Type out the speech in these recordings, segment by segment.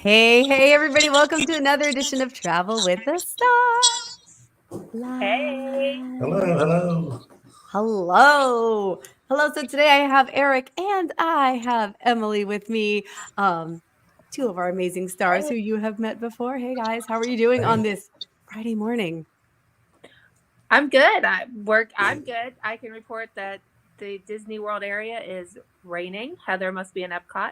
Hey, everybody. Welcome to another edition of Travel with the Stars. Hey. Hello, Live. hello. Hello. So today I have Eric and I have Emily with me. Um, Two of our amazing stars Hey. who you have met before. Hey, guys. How are you doing on Hey. this Friday morning? I'm good. I'm good. I can report that the Disney World area is raining. Heather must be in Epcot.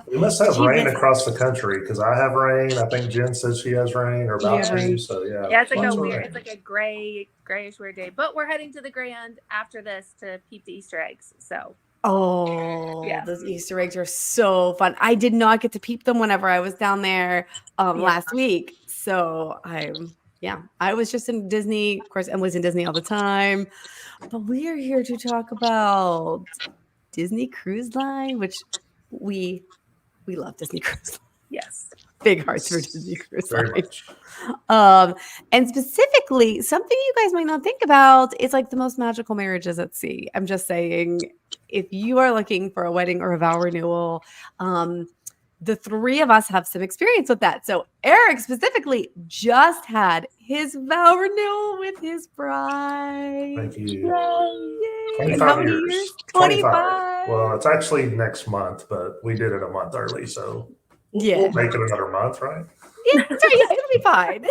We must have She rain missed. across the country because I have rain. I think Jen says she has rain or You about have to. rain. So yeah, Yeah, it's like lots a of weird, rain. it's like a grayish weird day. But we're heading to the Grand after this to peep the Easter eggs. So Oh, yeah. those Easter eggs are so fun. I did not get to peep them whenever I was down there Yeah. last week. So I was just in Disney. Of course, Emily's in Disney all the time. But we are here to talk about Disney Cruise Line, which we love Disney Cruise Line. Yes. Big hearts for Disney Cruise Very Line. much. And specifically, something you guys might not think about is like the most magical marriages at sea. I'm just saying, if you are looking for a wedding or a vow renewal, the three of us have some experience with that. So Eric specifically just had his vow renewal with his bride. Thank you. Yay! And how 25 many years. years? 25. 25. Well, it's actually next month, but we did it a month early. So we'll Yeah. make it another month, right? Yeah, sorry, yeah, it'll be fine.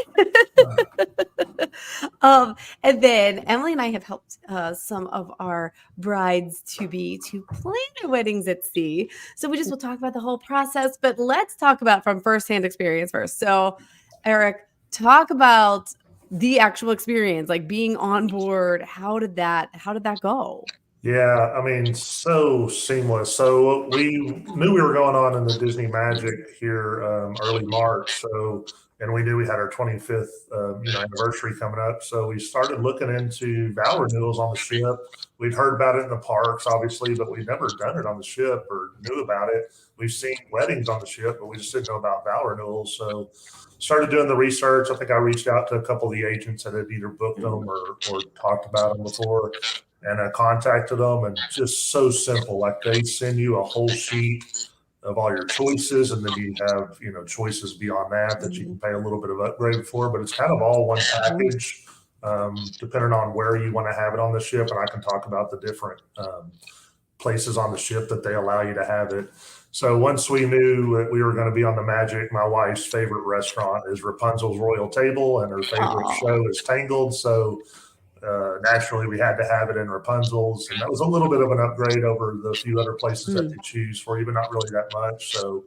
And then Emily and I have helped some of our brides to be to plan their weddings at sea. So we just will talk about the whole process, but let's talk about from firsthand experience first. So, Eric, talk about the actual experience, like being on board. How did that go? Yeah, I mean, so seamless. So we knew we were going on in the Disney Magic here early March. So, and we knew we had our 25th, anniversary coming up. So we started looking into vow renewals on the ship. We'd heard about it in the parks, obviously, but we'd never done it on the ship or knew about it. We've seen weddings on the ship, but we just didn't know about vow renewals. So started doing the research. I think I reached out to a couple of the agents that had either booked them or talked about them before, and I contacted them, and just so simple. Like they send you a whole sheet of all your choices, and then you have choices beyond that you can pay a little bit of upgrade for. But it's kind of all one package, depending on where you want to have it on the ship. And I can talk about the different places on the ship that they allow you to have it. So once we knew that we were going to be on the Magic, my wife's favorite restaurant is Rapunzel's Royal Table, and her favorite Oh, show is Tangled. So naturally, we had to have it in Rapunzel's, and that was a little bit of an upgrade over the few other places that they choose for you, but not really that much. So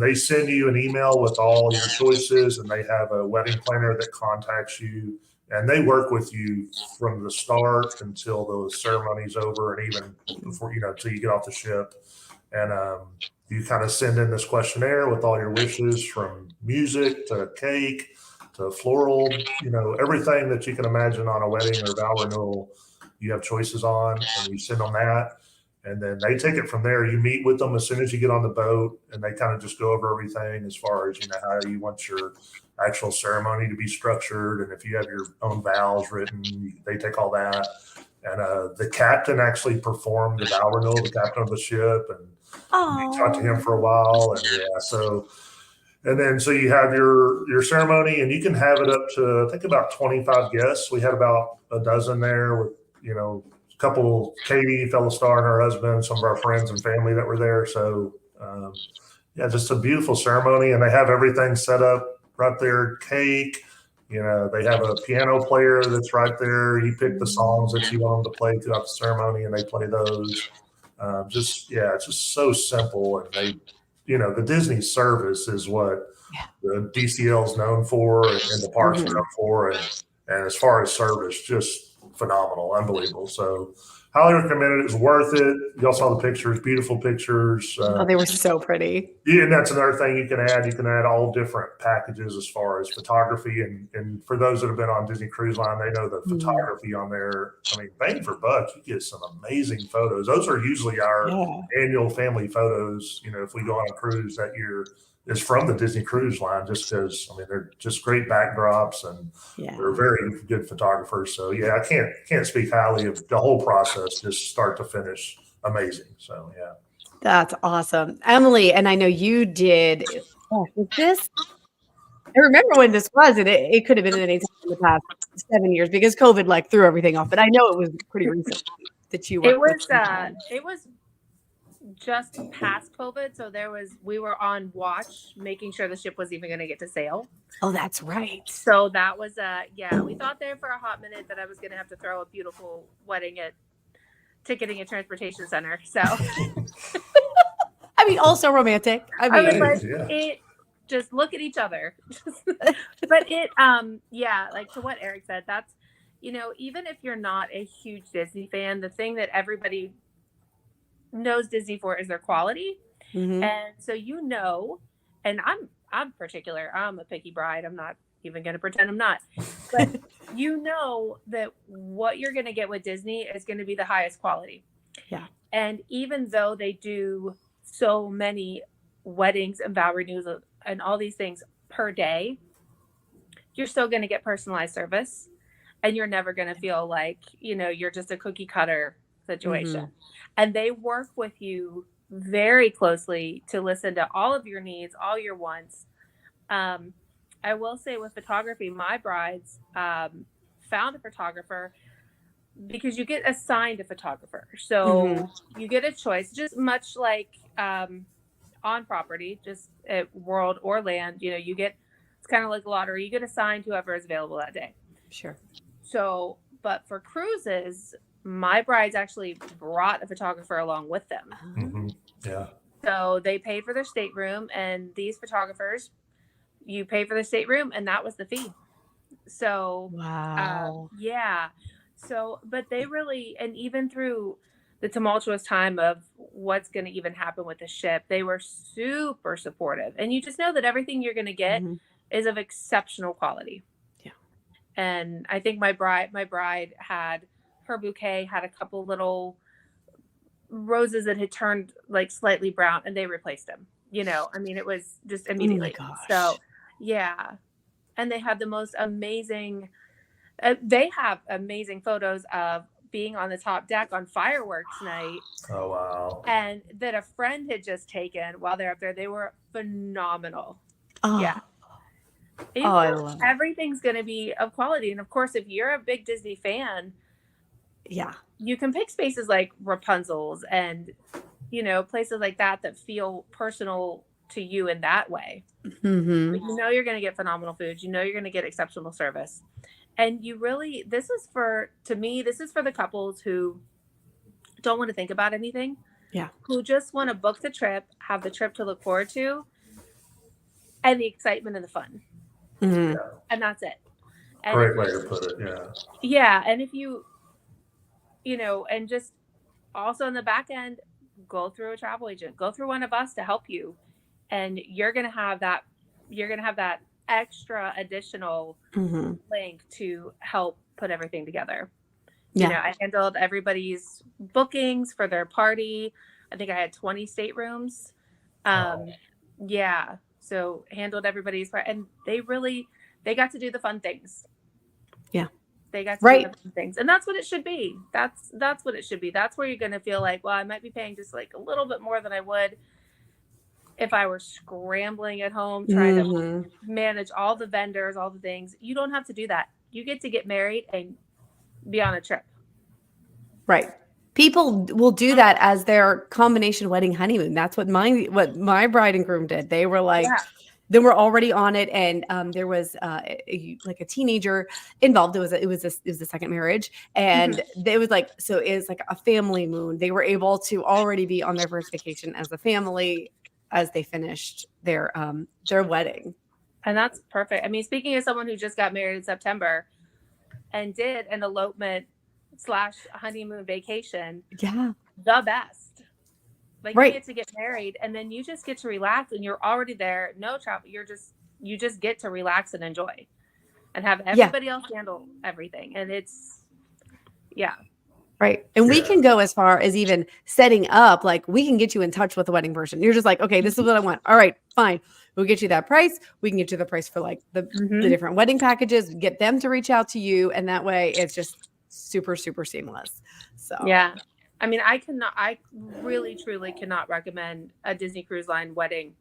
they send you an email with all your choices, and they have a wedding planner that contacts you, and they work with you from the start until the ceremony's over, and even before till you get off the ship. And you kind of send in this questionnaire with all your wishes, from music to cake to floral, everything that you can imagine on a wedding or vow renewal, you have choices on, and you send them that. And then they take it from there. You meet with them as soon as you get on the boat, and they kind of just go over everything as far as how you want your actual ceremony to be structured, and if you have your own vows written, they take all that. And the captain actually performed the vow renewal, the captain of the ship, and we talked to him for a while. And yeah, so you have your ceremony, and you can have it up to, I think, about 25 guests. We had about a dozen there with a couple, Katie, fellow star, and her husband, some of our friends and family that were there. So yeah, just a beautiful ceremony, and they have everything set up right there. Cake, they have a piano player that's right there. You pick the songs that you want them to play throughout the ceremony, and they play those. It's just so simple, and the Disney service is what yeah. the DCL is known for, and the parks are known for, and as far as service, just phenomenal, unbelievable. So highly recommend it. It's worth it. Y'all saw the pictures, beautiful pictures. Oh, they were so pretty. Yeah, and that's another thing you can add. You can add all different packages as far as photography, and for those that have been on Disney Cruise Line, they know the photography on there. I mean, bang for buck, you get some amazing photos. Those are usually our Yeah. annual family photos. If we go on a cruise that year, is from the Disney Cruise Line, just because they're just great backdrops, and Yeah. they're very good photographers. So yeah, I can't speak highly of the whole process, just start to finish, amazing. So yeah. That's awesome. Emily, and I know you did. Oh, was this? I remember when this was, and it could have been any time in the past 7 years because COVID like threw everything off. But I know it was pretty recently that you It worked with. was just past COVID, so we were on watch, making sure the ship was even going to get to sail. Oh, that's right. So that was we thought there for a hot minute that I was going to have to throw a beautiful wedding at Ticketing and Transportation Center. So I mean, also romantic. I I was mean, like, Yeah. it just look at each other. But it like to what Eric said, that's even if you're not a huge Disney fan, the thing that everybody knows Disney for is their quality. mhm. And so and I'm particular. I'm a picky bride. I'm not even going to pretend I'm not. But that what you're going to get with Disney is going to be the highest quality. Yeah. And even though they do so many weddings and vow renewals and all these things per day, you're still going to get personalized service, and you're never going to feel like, you're just a cookie cutter situation. And they work with you very closely to listen to all of your needs, all your wants. I will say with photography, my brides found a photographer because you get assigned a photographer. So you get a choice, just much like on property, just at World or Land, it's kind of like a lottery. You get assigned whoever is available that day. Sure. So, but for cruises, my brides actually brought a photographer along with them. Mhm. Yeah. So they paid for their stateroom, and these photographers, you pay for the stateroom, and that was the fee. So, Wow. yeah. So, but they really, and even through the tumultuous time of what's going to even happen with the ship, they were super supportive. And you just know that everything you're going to get is of exceptional quality. Yeah. And I think my bride had her bouquet had a couple little roses that had turned like slightly brown, and they replaced them. I mean, it was just immediately. Oh my gosh. So, yeah. And they had the most amazing, they have amazing photos of being on the top deck on fireworks night. Oh, wow. And that a friend had just taken while they're up there. They were phenomenal. Oh. Yeah. I love it. Everything's going to be of quality. And of course, if you're a big Disney fan, Yeah. you can pick spaces like Rapunzel's and, places like that feel personal to you in that way. Mm-hmm. But you're going to get phenomenal food. You're going to get exceptional service. And this is for the couples who don't want to think about anything. Yeah. Who just want to book the trip, have the trip to look forward to, and the excitement and the fun. Mm-hmm. Yeah. And that's it. And Great way to put it. Yeah. Yeah. And if you and just also on the back end, go through a travel agent, go through one of us to help you. And you're going to have that extra additional link to help put everything together. Yeah. I handled everybody's bookings for their party. I think I had 20 staterooms. Yeah. So handled everybody's part, and they got to do the fun things. Yeah. They got to do the fun things. And that's what it should be. That's what it should be. That's where you're going to feel like, well, I might be paying just like a little bit more than I would if I were scrambling at home, trying to manage all the vendors, all the things. You don't have to do that. You get to get married and be on a trip. Right. People will do that as their combination wedding honeymoon. That's what my bride and groom did. They were like, they were already on it, and there was a teenager involved. It was a second marriage, and it was like a family moon. They were able to already be on their first vacation as a family as they finished their wedding. And that's perfect. I mean, speaking of someone who just got married in September and did an elopement / honeymoon vacation. Yeah. The best. Like right. You get to get married, and then you just get to relax, and you're already there. No travel. You just get to relax and enjoy and have everybody else handle everything. And it's, Right. And we can go as far as even setting up, like we can get you in touch with the wedding person. You're just like, okay, this is what I want. All right, fine. We'll get you that price. We can get you the price for like the different wedding packages, get them to reach out to you. And that way it's just super, super seamless. So, yeah. I mean, I really, truly cannot recommend a Disney Cruise Line wedding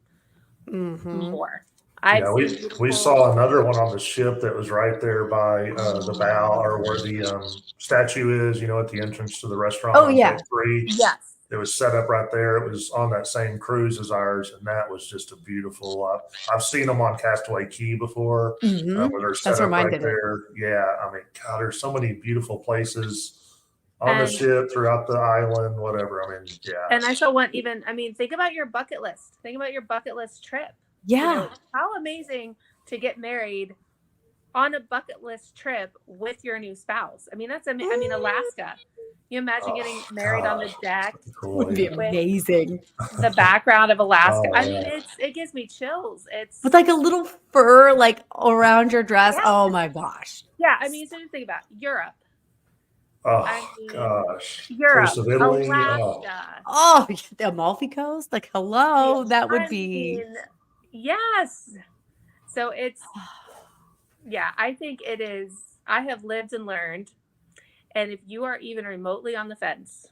more. I've Yeah, seen we beautiful. saw another one on the ship that was right there by the bow, or where the statue is, at the entrance to the restaurant Oh on yeah. deck 3. Yes. It was set up right there. It was on that same cruise as ours, and that was just a beautiful. I've seen them on Castaway Key before, where they're set That's where up mine right did it. there. Yeah, I mean, God, there's so many beautiful places on the And ship, throughout the island, whatever. I mean, yeah. and I saw one even. I mean, think about your bucket list. Think about your bucket list trip. Yeah. How amazing to get married on a bucket list trip with your new spouse. I mean, that's I mean, Alaska. You imagine getting married on the deck Cool, Would be yeah. amazing. the background of Alaska. Oh, I mean, yeah. it gives me chills. It's With like a little fur like around your dress. Yeah. Oh my gosh. yeah. I mean, so just think about Europe. Oh, I mean, gosh. Europe, Coast of Italy. Oh. Alaska. Oh, the Amalfi Coast. Like, hello. That would I be. mean, yes. So it's yeah. I think it is. I have lived and learned, and if you are even remotely on the fence,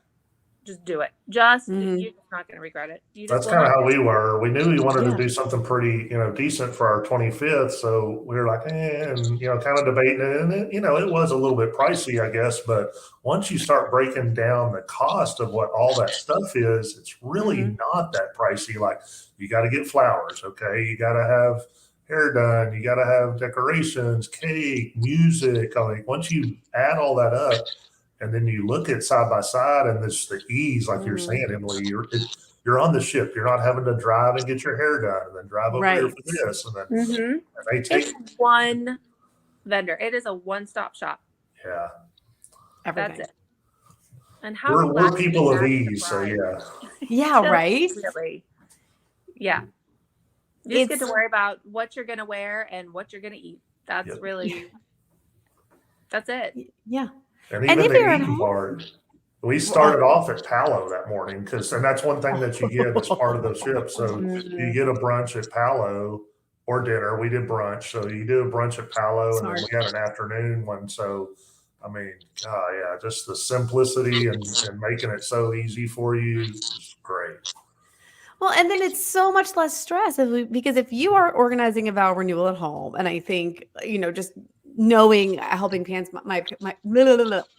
just do it. Just you're just not going to regret it. You just That's will kind of not. how we were. We knew we wanted Yeah. to do something pretty, decent for our 25th. So we were like, and, kind of debating it. And it was a little bit pricey, I guess. But once you start breaking down the cost of what all that stuff is, it's really not that pricey. Like, you got to get flowers, okay? You got to have hair done. You got to have decorations, cake, music. I mean, once you add all that up, and then you look at side by side, and this the ease, like you're saying, Emily. You're on the ship. You're not having to drive and get your hair done, and then drive over here for this, and then and they take. It's one vendor. It is a one-stop shop. Yeah, That's it. And how we're people of ease, so yeah. Yeah, right. Really. Yeah. You just get to worry about what you're gonna wear and what you're gonna eat. That's really. That's it. Yeah. And even the eating part, we started off at Palo that morning and that's one thing that you get as part of the ship. So you get a brunch at Palo or dinner. We did brunch, so you do a brunch at Palo, and then we had an afternoon one. So, I mean, yeah, just the simplicity and making it so easy for you is great. Well, and then it's so much less stress because if you are organizing a vow renewal at home, and I think, just knowing helping parents, my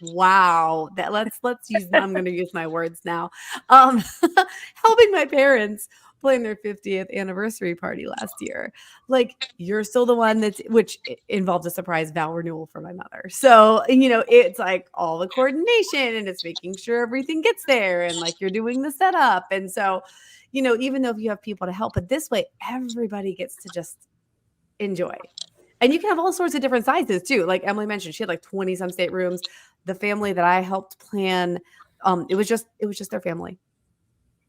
wow, that let's use, I'm going to use my words now. Helping my parents plan their 50th anniversary party last year. Like, you're still the one which involved a surprise vow renewal for my mother. So, it's like all the coordination, and it's making sure everything gets there, and like you're doing the setup. And so, even though if you have people to help, but this way, everybody gets to just enjoy. And you can have all sorts of different sizes too. Like Emily mentioned, she had like 20 some staterooms. The family that I helped plan, it was just their family.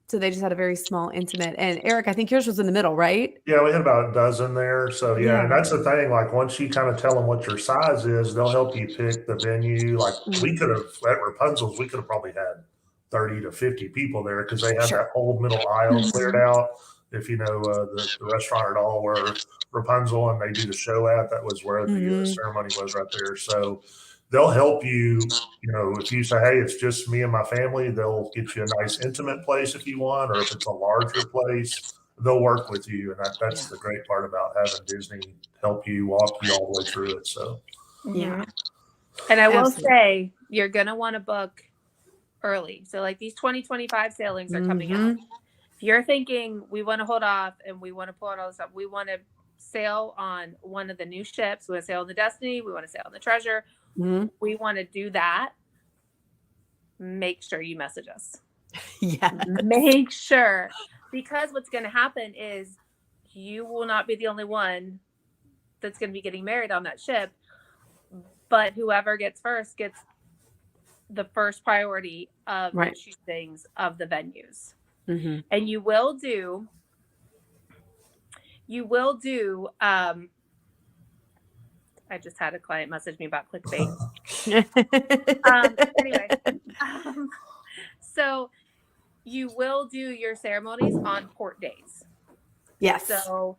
So they just had a very small, intimate. And Eric, I think yours was in the middle, right? Yeah, we had about a dozen there. So yeah, and that's the thing. Like, once you kind of tell them what your size is, they'll help you pick the venue. Like, we could have at Rapunzel's, we could have probably had 30 to 50 people there, because they had that whole middle aisle cleared out. If you know the restaurant at all, where Rapunzel and they do the show at, that was where the ceremony was, right there. So they'll help you. If you say, hey, it's just me and my family, they'll get you a nice intimate place if you want, or if it's a larger place, they'll work with you. And that's the great part about having Disney help you, walk you all the way through it. So yeah. And I will say, you're going to want to book early. So like these 2025 sailings are coming out. If you're thinking we want to hold off and we want to pull out all this stuff, we want to sail on one of the new ships. We want to sail on the Destiny. We want to sail on the Treasure. We want to do that. Make sure you message us. Yeah. Make sure, because what's going to happen is you will not be the only one that's going to be getting married on that ship, but whoever gets first gets the first priority of the choosings of the venues. And you will do I just had a client message me about clickbait. Anyway, so you will do your ceremonies on port days. Yes. So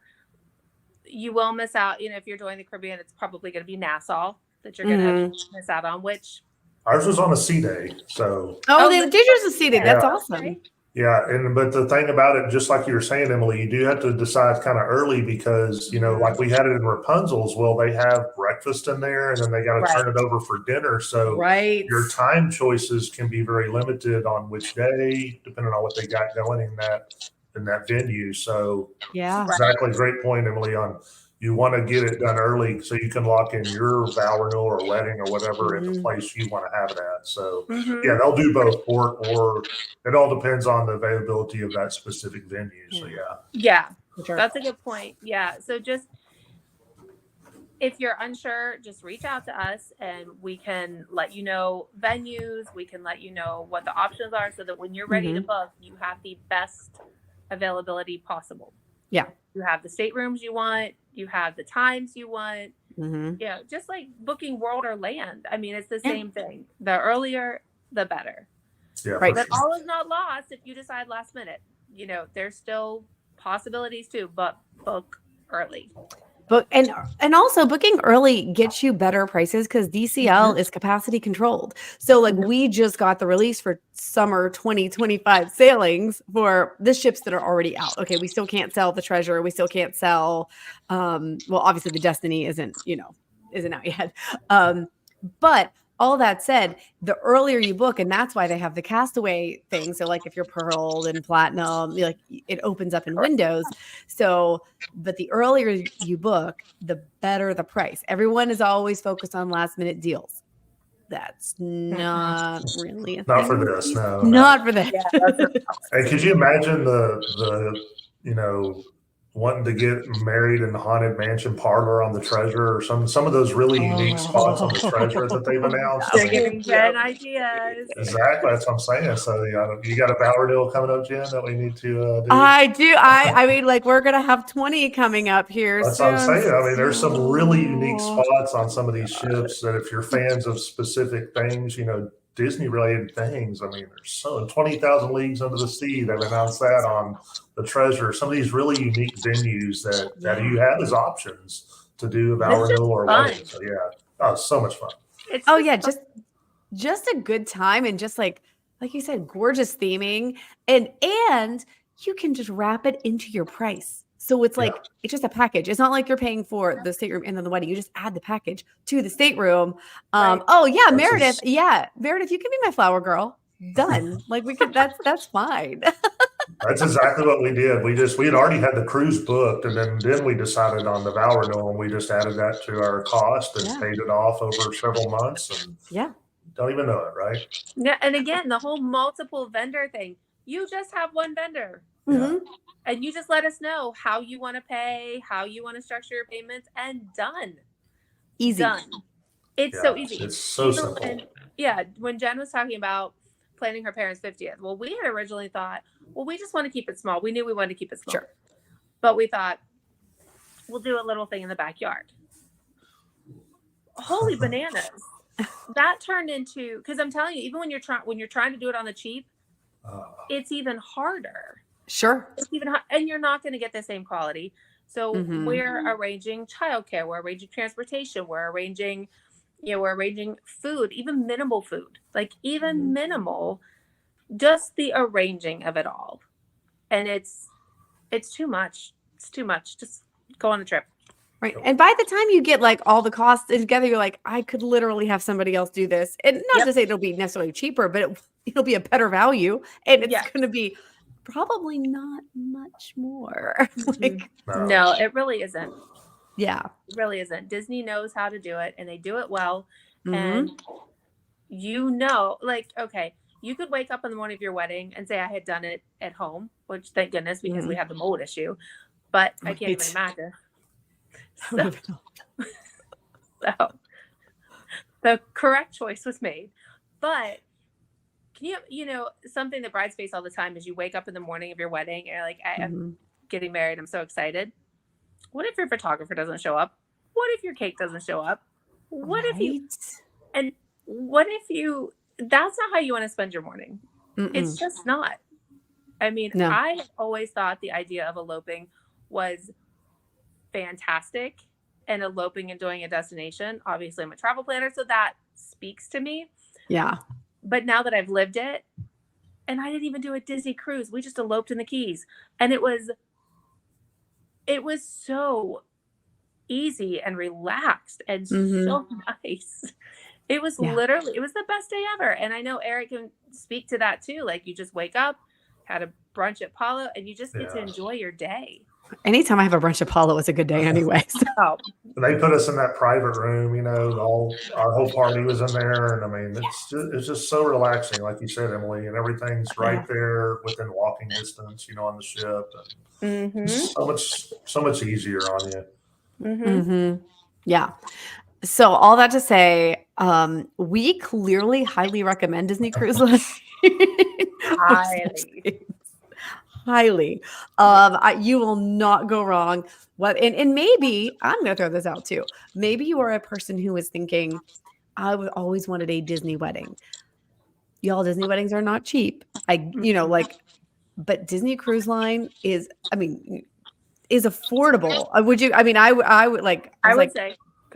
you will miss out. If you're doing the Caribbean, it's probably going to be Nassau that you're going to miss out on, which Ours was on a C day, so Oh, the teachers are seated. That's Yeah. awesome. Okay. yeah. But the thing about it, just like you were saying, Emily, you do have to decide kind of early because like we had it in Rapunzel's. Well, they have breakfast in there, and then they got to Right. turn it over for dinner. So Right. your time choices can be very limited on which day, depending on what they got going in that venue. So Yeah. exactly, great point, Emily. On you want to get it done early so you can lock in your vow renewal or wedding or whatever at the place you want to have it at. So yeah, they'll do both port or it all depends on the availability of that specific venue. So Yeah, For sure. that's a good point. Yeah. So just if you're unsure, just reach out to us and we can let you know venues. We can let you know what the options are so that when you're ready to book, you have the best availability possible. Yeah. You have the staterooms you want, you have the times you want. Mm-hmm. Yeah, just like booking world or land. I mean, it's the same thing. The earlier, the better. yeah, Right. for But sure. all is not lost if you decide last minute. There's still possibilities too, but book early. But and also booking early gets you better prices because DCL is capacity controlled. So like we just got the release for summer 2025 sailings for the ships that are already out. Okay, we still can't sell the Treasure. We still can't sell. Well, obviously the Destiny isn't out yet. But all that said, the earlier you book, and that's why they have the Castaway thing. So like if you're Pearled and Platinum, like it opens up in windows. So, but the earlier you book, the better the price. Everyone is always focused on last minute deals. That's not really a Not thing for with this, these- no. Not for that. Yeah, that's a And could you imagine the wanting to get married in the haunted mansion parlor on the Treasure or some of those really unique spots on the Treasure that they've announced? They're giving Jen ideas. Exactly, that's what I'm saying. So you got a vow renewal coming up, Jen, that we need to do. I do. I mean, like we're gonna have 20 coming up here That's soon. what I'm saying. I mean, there's some really unique spots on some of these ships that if you're fans of specific things, Disney related things. I mean, there's 20,000 Leagues Under the Sea. They've announced that on the Treasure. Some of these really unique venues that you have as options to do a vow It's just renewal or fun. wedding. So it's so much fun. It's Oh yeah, just a good time and just like you said, gorgeous theming and you can just wrap it into your price. So it's like it's just a package. It's not like you're paying for the stateroom and then the wedding. You just add the package to the stateroom. Right. Oh yeah, That's Meredith. Meredith, you can be my flower girl. Done. Like we could. That's fine. That's exactly what we did. We had already had the cruise booked, and then we decided on the vow renewal, and we just added that to our cost and paid it off over several months. And don't even know it, right? Yeah, and again, the whole multiple vendor thing. You just have one vendor. Mhm. And you just let us know how you want to pay, how you want to structure your payments, and done. Easy. Done. It's so easy. It's so simple. When Jen was talking about planning her parents' 50th, well, we had originally thought, well, we just want to keep it small. We knew we wanted to keep it small. Sure. But we thought, we'll do a little thing in the backyard. Holy bananas. That turned into, because I'm telling you, even when you're trying to do it on the cheap, it's even harder. Sure. It's even and you're not going to get the same quality. So we're arranging childcare, we're arranging transportation, we're arranging food, even minimal food, like even minimal, just the arranging of it all. And it's too much. It's too much. Just go on a trip. Right. And by the time you get like all the costs together, you're like, I could literally have somebody else do this. And not to say it'll be necessarily cheaper, but it'll be a better value. And it's going to be probably not much more. No, it really isn't. Yeah. It really isn't. Disney knows how to do it and they do it well. And okay, you could wake up on the morning of your wedding and say I had done it at home, which thank goodness because we have the mold issue. But I can't even imagine. So the correct choice was made. But can something that brides face all the time is you wake up in the morning of your wedding and you're like, I am getting married. I'm so excited. What if your photographer doesn't show up? What if your cake doesn't show up? What if that's not how you want to spend your morning. It's just not. I mean, I always thought the idea of eloping was fantastic, and eloping and doing a destination. Obviously, I'm a travel planner, so that speaks to me. Yeah. But now that I've lived it, and I didn't even do a Disney cruise, we just eloped in the Keys, and it was so easy and relaxed and so nice. It was literally, it was the best day ever. And I know Eric can speak to that too. Like, you just wake up, had a brunch at Palo, and you just get to enjoy your day. Anytime I have a brunch at Palo, it's a good day anyway. So. And they put us in that private room, you know, our whole party was in there. And I mean, it's just so relaxing, like you said, Emily, and everything's right there within walking distance, you know, on the ship. And it's so much easier on you. Yeah. So all that to say, we clearly highly recommend Disney Cruise Line. Highly. You will not go wrong. And maybe I'm going to throw this out too. Maybe you are a person who is thinking, I would always wanted a Disney wedding. Y'all, Disney weddings are not cheap. But Disney Cruise Line is affordable. I would say.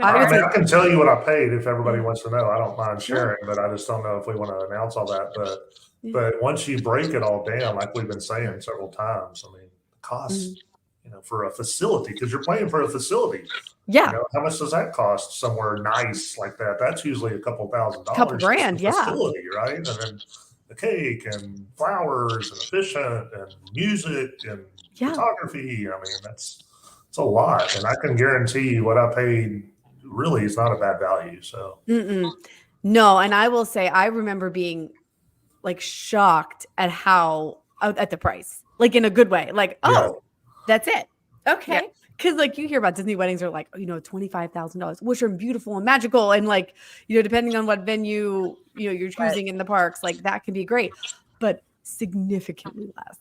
I can tell you what I paid if everybody wants to know. I don't mind sharing, but I just don't know if we want to announce all that. But once you break it all down, like we've been saying several times, I mean, the cost, you know, for a facility, because you're paying for a facility. Yeah. You know, how much does that cost somewhere nice like that? That's usually a couple $1,000. Couple grand, facility, right? And then the cake and flowers and officiant and music and photography. I mean, it's a lot. And I can guarantee you what I paid really is not a bad value. So no, and I will say I remember being like shocked at at the price, like in a good way. Like, that's it. Okay. Because like you hear about Disney weddings are like, you know, $25,000, which are beautiful and magical. And like, you know, depending on what venue, you know, you're choosing in the parks, like that can be great, but significantly less.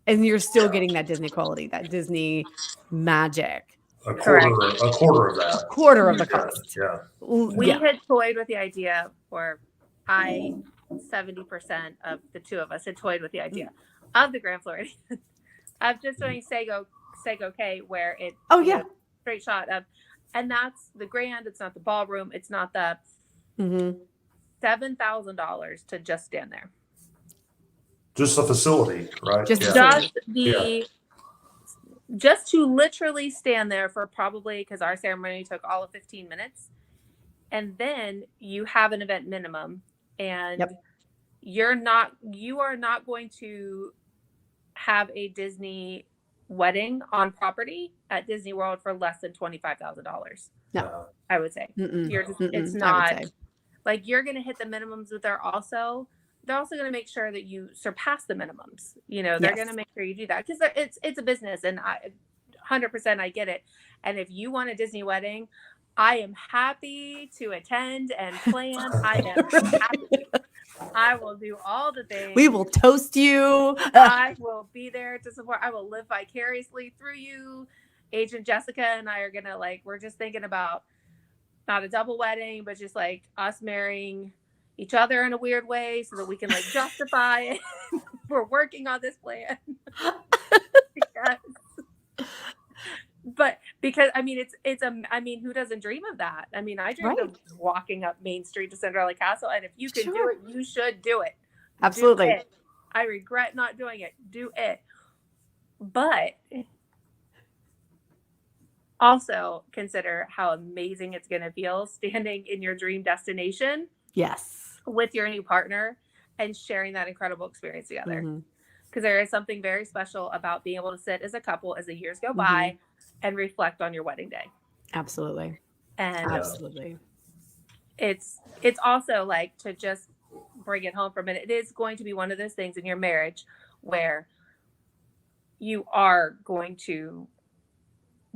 And you're still getting that Disney quality, that Disney magic. A quarter of that. A quarter of the cost. Yeah. We had toyed with the idea, or 70% of the two of us had toyed with the idea of the Grand Floridian of just doing Sego K, where it straight shot of, and that's the Grand. It's not the ballroom. It's not the $7,000 to just stand there. Just the facility, right? Just to literally stand there for probably, because our ceremony took all of 15 minutes, and then you have an event minimum, and you are not going to have a Disney wedding on property at Disney World for less than $25,000. No, I would say it's not like you're going to hit the minimums, but they're also going to make sure that you surpass the minimums. You know, they're going to make sure you do that, because it's a business, and 100% I get it. And if you want a Disney wedding, I am happy to attend and plan. I am happy. I will do all the things. We will toast you. I will be there to support. I will live vicariously through you. Agent Jessica and I are going to, like, we're just thinking about not a double wedding, but just like us marrying each other in a weird way so that we can like justify it. We're working on this plan. Because I mean, I mean, who doesn't dream of that? I mean, I dreamed of walking up Main Street to Cinderella Castle, and if you can do it, you should do it. Absolutely. Do it. I regret not doing it. Do it. But also consider how amazing it's going to feel standing in your dream destination. Yes. With your new partner and sharing that incredible experience together. Because there is something very special about being able to sit as a couple as the years go by and reflect on your wedding day. Absolutely. And absolutely. It's also like, to just bring it home for a minute, it is going to be one of those things in your marriage where you are going to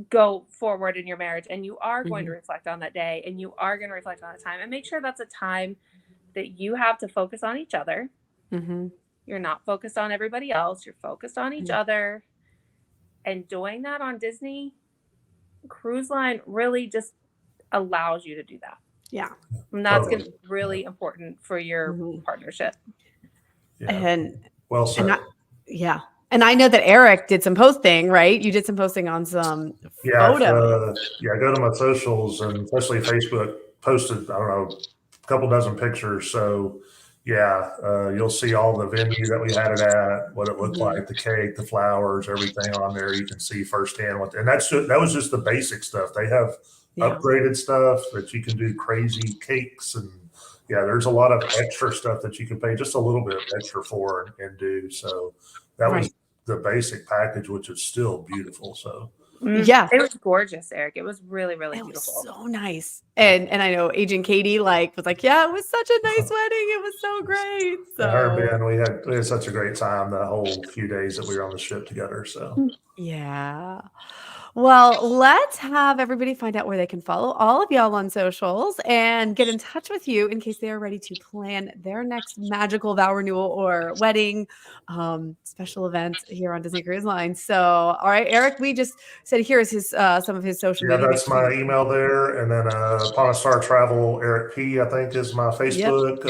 go forward in your marriage, and you are going to reflect on that day, and you are going to reflect on the time, and make sure that's a time that you have to focus on each other. You're not focused on everybody else. You're focused on each other. And doing that on Disney Cruise Line really just allows you to do that. Yeah. And that's going to be really important for your partnership. Yeah. And well said. And I know that Eric did some posting, right? You did some posting on some photos. Go to my socials, and especially Facebook, posted, I don't know, a couple dozen pictures. So yeah, you'll see all the venue that we had it at, what it looked like, the cake, the flowers, everything on there. You can see firsthand and that was just the basic stuff. They have upgraded stuff that you can do crazy cakes and yeah, there's a lot of extra stuff that you can pay just a little bit extra for and do. So that was the basic package, which is still beautiful. So yeah, it was gorgeous, Eric. It was really, really beautiful. Was so nice. And I know Agent Katie was like, yeah, it was such a nice wedding. It was so great. So her we had such a great time the whole few days that we were on the ship together. So yeah. Well, let's have everybody find out where they can follow all of y'all on socials and get in touch with you in case they are ready to plan their next magical vow renewal or wedding special event here on Disney Cruise Line. So, all right, Eric, we just said here is his some of his social media. Yeah, that's my email there. And then Upon a Star Travel, Eric P, I think is my Facebook.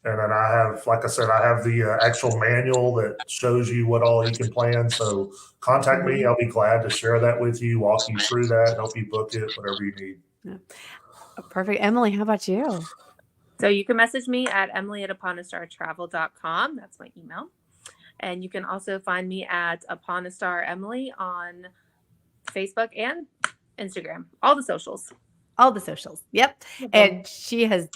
And then I have, like I said, I have the actual manual that shows you what all you can plan. So contact me. I'll be glad to share that with you, walk you through that, help you book it, whatever you need. Yeah. Perfect. Emily, how about you? So you can message me at emily@uponastartravel.com. That's my email. And you can also find me at Upon a Star Emily on Facebook and Instagram, all the socials. All the socials. Yep. And she has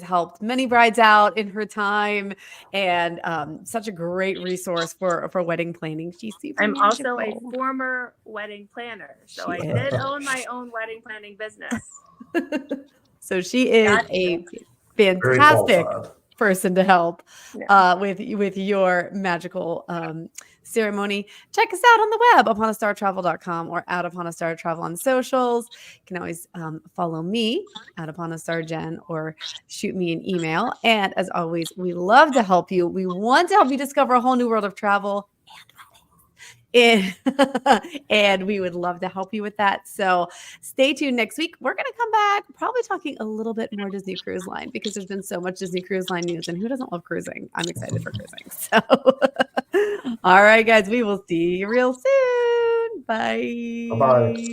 helped many brides out in her time and such a great resource for wedding planning. She's super I'm magical. also a former wedding planner. So I did own my own wedding planning business. So she is a fantastic person to help with your magical ceremony. Check us out on the web, uponastartravel.com or at Upon a Star Travel on socials. You can always follow me at Upon a Star Jen or shoot me an email. And as always, we love to help you. We want to help you discover a whole new world of travel and we would love to help you with that. So stay tuned next week. We're going to come back probably talking a little bit more Disney Cruise Line because there's been so much Disney Cruise Line news and who doesn't love cruising? I'm excited for cruising. So all right, guys, we will see you real soon. Bye. Bye-bye.